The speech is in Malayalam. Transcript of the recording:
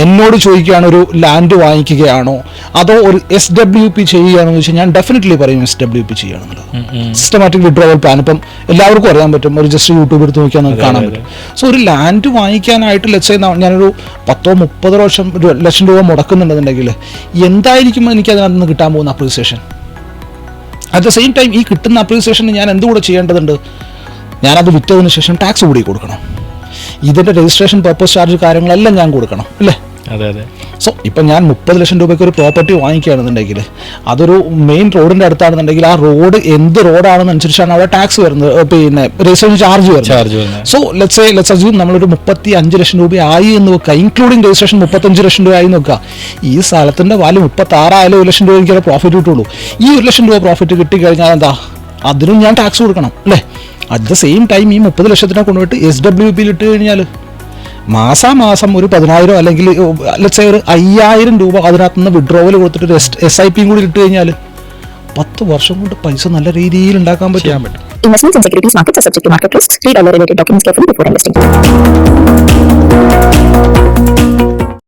എന്നോട് ചോദിക്കുകയാണ് ഒരു ലാൻഡ് വാങ്ങിക്കുകയാണോ അതോ ഒരു SWP ചെയ്യുകയാണോ എന്ന് വെച്ചാൽ ഞാൻ ഡെഫിനറ്റ്ലി പറയും SWP ചെയ്യുകയാണെന്നുള്ളത്. സിസ്റ്റമാറ്റിക് വിഡ്രോവൽ പ്ലാൻ ഇപ്പം എല്ലാവർക്കും അറിയാൻ പറ്റും, ഒരു ജസ്റ്റ് യൂട്യൂബ് എടുത്ത് നോക്കിയാൽ നമുക്ക് കാണാൻ പറ്റും. സോ ഒരു ലാൻഡ് വാങ്ങിക്കാനായിട്ട് ലെറ്റ്സ് ഞാനൊരു 10-30 ലക്ഷം രൂപ മുടക്കുന്നുണ്ടെന്നുണ്ടെങ്കിൽ എന്തായിരിക്കും എനിക്ക് അതിനകത്ത് നിന്ന് കിട്ടാൻ പോകുന്ന appreciation? At the same time ഈ കിട്ടുന്ന അപ്രീസിയേഷന് ഞാൻ എന്തുകൂടെ ചെയ്യേണ്ടതുണ്ട്? ഞാനത് വിറ്റതിന് ശേഷം ടാക്സ് കൂടി കൊടുക്കണം, ഇതിൻ്റെ രജിസ്ട്രേഷൻ പർപ്പസ് ചാർജ് കാര്യങ്ങളെല്ലാം ഞാൻ കൊടുക്കണം അല്ലേ? അതെ അതെ. സോ ഇപ്പം ഞാൻ 30 ലക്ഷം രൂപയ്ക്ക് ഒരു പ്രോപ്പർട്ടി വാങ്ങിക്കുകയാണെന്നുണ്ടെങ്കിൽ അതൊരു മെയിൻ റോഡിൻ്റെ അടുത്താണെന്നുണ്ടെങ്കിൽ ആ റോഡ് എന്ത് റോഡാണെന്നനുസരിച്ചാണ് അവിടെ ടാക്സ് വരുന്നത്, പിന്നെ രജിസ്ട്രേഷൻ ചാർജ് വരുന്നത്. സോ ലെറ്റ്സ് അസ്യൂം നമ്മളൊരു 35 ലക്ഷം രൂപ ആയി എന്ന് വെക്കുക, ഇൻക്ലൂഡിങ് രജിസ്ട്രേഷൻ 35 ലക്ഷം രൂപ ആയി എന്ന് വെക്കുക. ഈ സ്ഥലത്തിൻ്റെ വാല്യൂ 36 ആയാലും 1 ലക്ഷം രൂപ എനിക്കത് പ്രോഫിറ്റ് കിട്ടുള്ളൂ. ഈ 1 ലക്ഷം രൂപ പ്രോഫിറ്റ് കിട്ടിക്കഴിഞ്ഞാൽ എന്താ, അതിനും ഞാൻ ടാക്സ് കൊടുക്കണം അല്ലേ? അറ്റ് ദ സെയിം ടൈം ഈ 30 ലക്ഷത്തിനെ കൊണ്ടുപോയിട്ട് SWP ഇട്ട് കഴിഞ്ഞാൽ മാസം ഒരു 10,000 അല്ലെങ്കിൽ ലെറ്റ്സ് ഒരു 5,000 രൂപ അതിനകത്ത് നിന്ന് വിഡ്രോവൽ കൊടുത്തിട്ട് ഒരു SIP കൂടി ഇട്ട് കഴിഞ്ഞാൽ 10 വർഷം കൊണ്ട് പൈസ നല്ല രീതിയിൽ ഉണ്ടാക്കാൻ പറ്റും. Investments in securities markets are subject to market risks. Read all the related documents carefully before investing.